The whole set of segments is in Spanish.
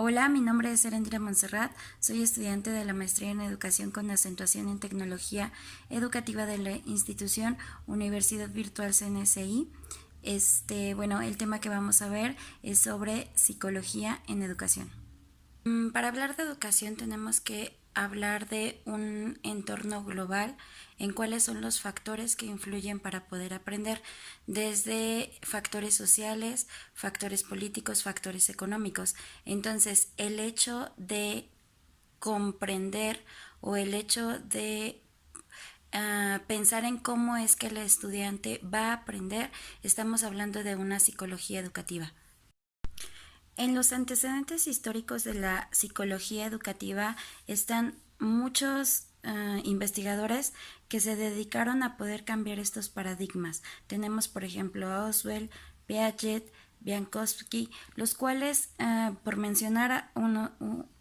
Hola, mi nombre es Erendira Montserrat, soy estudiante de la maestría en Educación con acentuación en Tecnología Educativa de la institución Universidad Virtual CNSI. El tema que vamos a ver es sobre psicología en educación. Para hablar de educación tenemos que hablar de un entorno global en cuáles son los factores que influyen para poder aprender, desde factores sociales, factores políticos, factores económicos. Entonces, el hecho de comprender o el hecho de pensar en cómo es que el estudiante va a aprender, estamos hablando de una psicología educativa. En los antecedentes históricos de la psicología educativa están muchos investigadores que se dedicaron a poder cambiar estos paradigmas. Tenemos, por ejemplo, a Oswald, Piaget, Vygotsky, los cuales, por mencionar a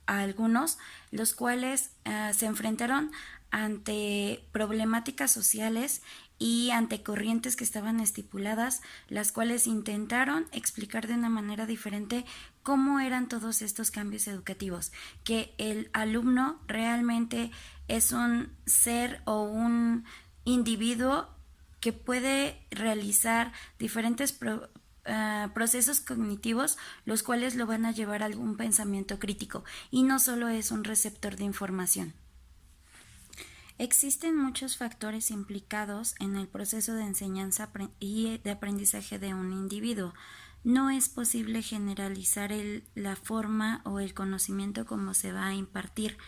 algunos, los cuales se enfrentaron ante problemáticas sociales y ante corrientes que estaban estipuladas, las cuales intentaron explicar de una manera diferente cómo eran todos estos cambios educativos, que el alumno realmente es un ser o un individuo que puede realizar diferentes procesos cognitivos, los cuales lo van a llevar a algún pensamiento crítico y no solo es un receptor de información. Existen muchos factores implicados en el proceso de enseñanza y de aprendizaje de un individuo. No es posible generalizar la forma o el conocimiento como se va a impartir.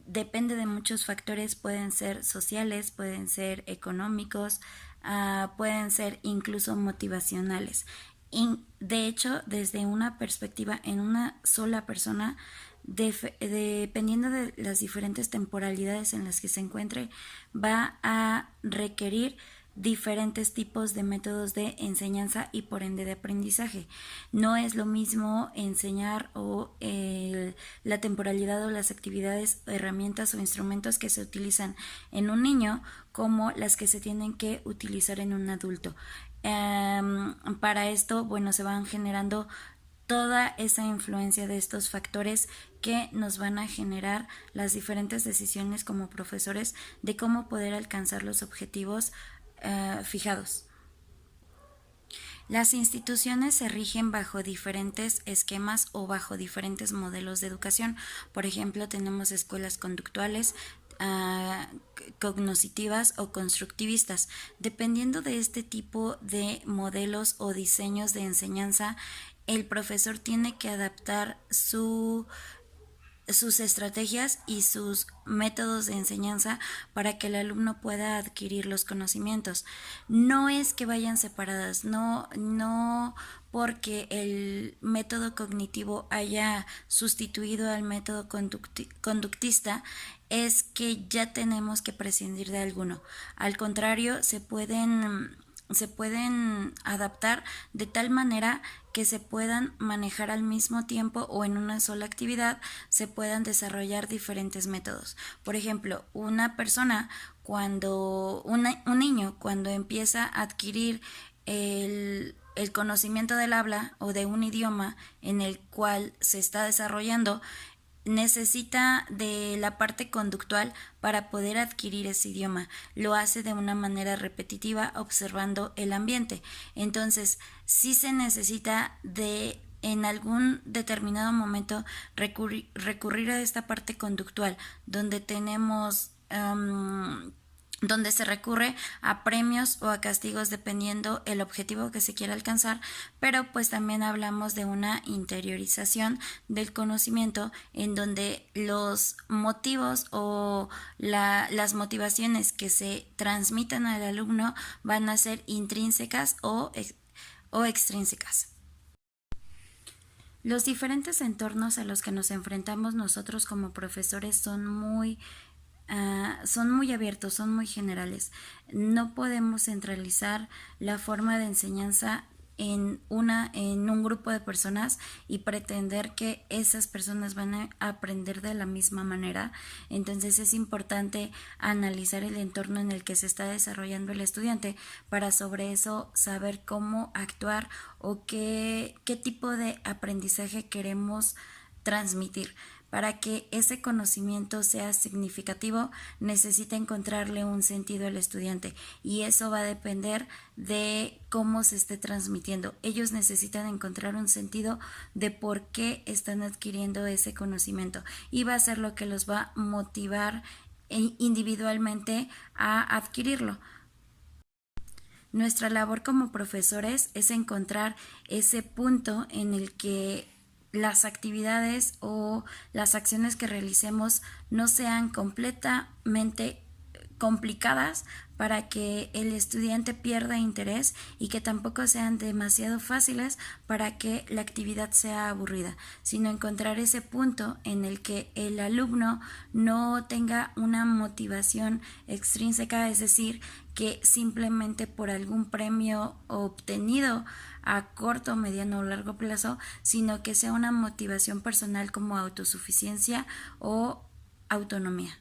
Depende de muchos factores, pueden ser sociales, pueden ser económicos, pueden ser incluso motivacionales. Y de hecho, desde una perspectiva en una sola persona, dependiendo de las diferentes temporalidades en las que se encuentre, va a requerir diferentes tipos de métodos de enseñanza y por ende de aprendizaje. No es lo mismo enseñar o la temporalidad o las actividades, herramientas o instrumentos que se utilizan en un niño como las que se tienen que utilizar en un adulto. Para esto, bueno, se van generando toda esa influencia de estos factores que nos van a generar las diferentes decisiones como profesores de cómo poder alcanzar los objetivos fijados. Las instituciones se rigen bajo diferentes esquemas o bajo diferentes modelos de educación. Por ejemplo, tenemos escuelas conductuales, cognitivas o constructivistas. Dependiendo de este tipo de modelos o diseños de enseñanza, el profesor tiene que adaptar sus estrategias y sus métodos de enseñanza para que el alumno pueda adquirir los conocimientos. No es que vayan separadas, no porque el método cognitivo haya sustituido al método conductista, es que ya tenemos que prescindir de alguno. Al contrario, se pueden adaptar de tal manera que se puedan manejar al mismo tiempo o en una sola actividad se puedan desarrollar diferentes métodos. Por ejemplo, un niño cuando empieza a adquirir el conocimiento del habla o de un idioma en el cual se está desarrollando, necesita de la parte conductual para poder adquirir ese idioma. Lo hace de una manera repetitiva observando el ambiente. Entonces, sí se necesita de en algún determinado momento recurrir a esta parte conductual donde tenemos donde se recurre a premios o a castigos dependiendo el objetivo que se quiera alcanzar, pero pues también hablamos de una interiorización del conocimiento en donde los motivos o las motivaciones que se transmiten al alumno van a ser intrínsecas o extrínsecas. Los diferentes entornos a los que nos enfrentamos nosotros como profesores son muy abiertos, son muy generales. No podemos centralizar la forma de enseñanza en un grupo de personas y pretender que esas personas van a aprender de la misma manera. Entonces es importante analizar el entorno en el que se está desarrollando el estudiante para sobre eso saber cómo actuar o qué tipo de aprendizaje queremos transmitir. Para que ese conocimiento sea significativo, necesita encontrarle un sentido al estudiante y eso va a depender de cómo se esté transmitiendo. Ellos necesitan encontrar un sentido de por qué están adquiriendo ese conocimiento y va a ser lo que los va a motivar individualmente a adquirirlo. Nuestra labor como profesores es encontrar ese punto en el que las actividades o las acciones que realicemos no sean completamente complicadas para que el estudiante pierda interés y que tampoco sean demasiado fáciles para que la actividad sea aburrida, sino encontrar ese punto en el que el alumno no tenga una motivación extrínseca, es decir, que simplemente por algún premio obtenido a corto, mediano o largo plazo, sino que sea una motivación personal como autosuficiencia o autonomía.